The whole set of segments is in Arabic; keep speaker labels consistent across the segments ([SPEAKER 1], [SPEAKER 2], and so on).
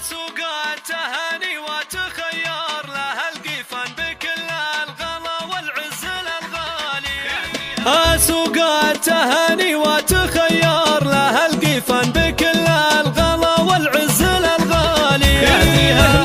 [SPEAKER 1] سوق التهاني وتخير لها القيفان بكل الغلا والعز الغالي. سوق التهاني وتخير لها القيفان بكل الغلا والعز الغالي.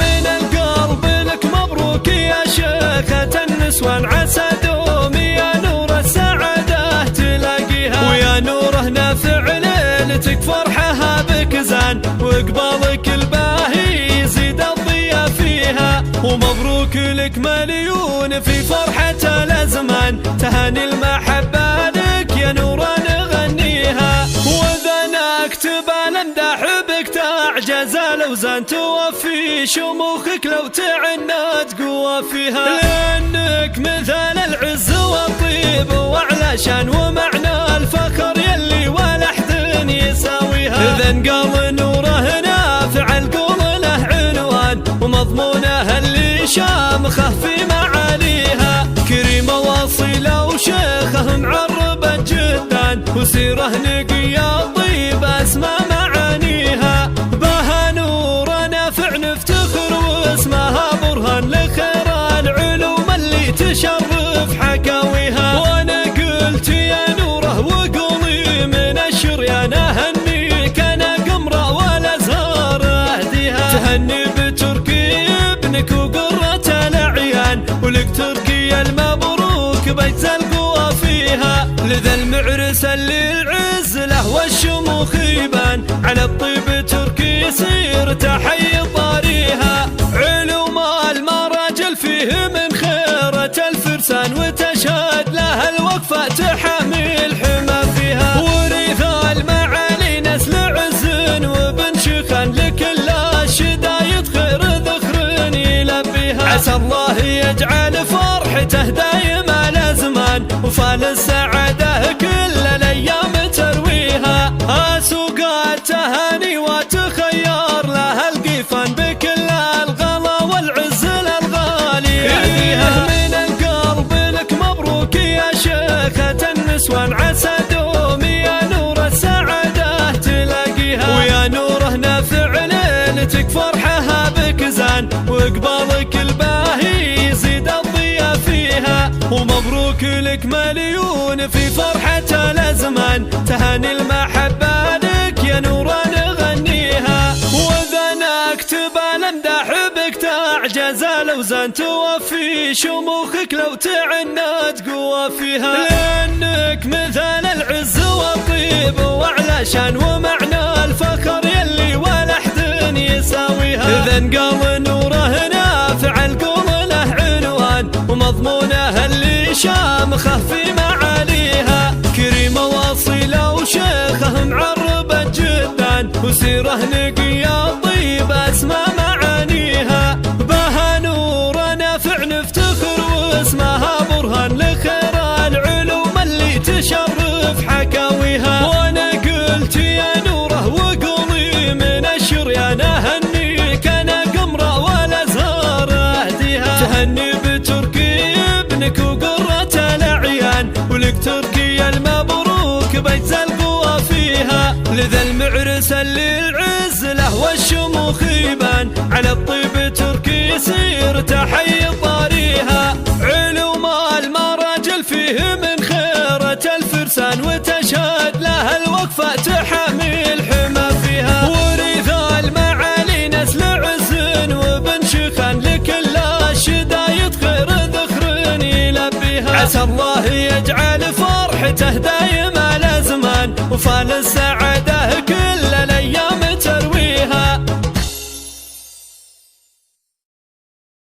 [SPEAKER 1] من القلب لك مبروك يا شيخة النسوان، عسى دومي يا نور السعادة تلاقيها، ويا نوره نافع ليلتك فرحها بك زان، وقبالك الباهي يزيد الضيا فيها، ومبروك لك مليون في فرحة الأزمان، تهاني المحبة لك يا نور نغنيها، وإذا نكتب الأمداح بك تعجز الأوزان، توفي شموخك لو تعنت قوة فيها، لأنك مثال العز والطيب وأعلى شان ومعنى الفخر يلي ولا أحد يساويها، إذا انقال نوره نافع القول له عنوان، ومضمونه اللي شامخه في معاليها، كريمة واصيلة وشيخه معربة جدا، وسيره نقية طيبة اسمى معانيها، بها نور نافع نفتخر واسمها برهان لخير العلوم اللي تشرف حكاويها، وانا قلت يا نوره وقولي من الشريان اهنيك انا قمره والازهار اهديها، تهني بتركي ابنك وقرة الاعيان، ولك تركي المبروك بيت القوى فيها، لذا المعرس اللي العز له والشموخ يبان، على الطيب تركي يصير تحي طاريها، علوم المراجل فيه من خيرة الفرسان، وتشهد لها الوقفة تحامي الحمى فيها، ورث المعالي نسل عز وبن شيخان، لكل الشدايد خير ذخر يلبيها، عسى الله يجعل فرحته دايما الازمان، وفال السعادة كل الايام ترويها، سوق التهاني وتخير لها القيفان بكل الغلا والعز الغالي. من القلب لك مبروك يا شيخة النسوان، عسى دومي يا نور السعادة تلاقيها، ويا نوره نافع ليلتك فرحها بك زان، وقبالك الباهي يزيد الضيا فيها، ومبروك لك مليون في فرحة الأزمان، تهاني المحبة لك يا نور نغنيها، وإذا نكتب الأمداح بك تعجز الأوزان، توفي شموخك لو تعنت قوة فيها، لأنك مثال العز والطيب وأعلى شان ومعنى الفخر يلي ولا أحد يساويها، إذا انقال نوره نافع القول له عنوان، ومضمونه اللي شامخه في معاليها، كريمة واصيلة وشيخه معربة جدا، وسيره نقية طيبة اسمى معانيها، بها نور نافع نفتخر واسمها برهان لخير العلوم اللي تشرف حكاويها، وانا قلت يا نوره وقولي من الشريان اهنيك انا قمره والازهار اهديها، تهني بتركي ابنك وقرة الاعيان، ولك تركي المبروك بيت القوى فيها، لذا المعرس اللي العز له والشموخ يبان، على الطيب تركي يصير تحي طاريها، علوم المراجل فيه من خيرة الفرسان، وتشهد لها الوقفة تحامي الحمى فيها، ورث المعالي نسل عز وبن شيخان، لكل الشدايد خير ذخر يلبيها، عسى الله يجعل فرحته دايما الازمان، وفال السعادة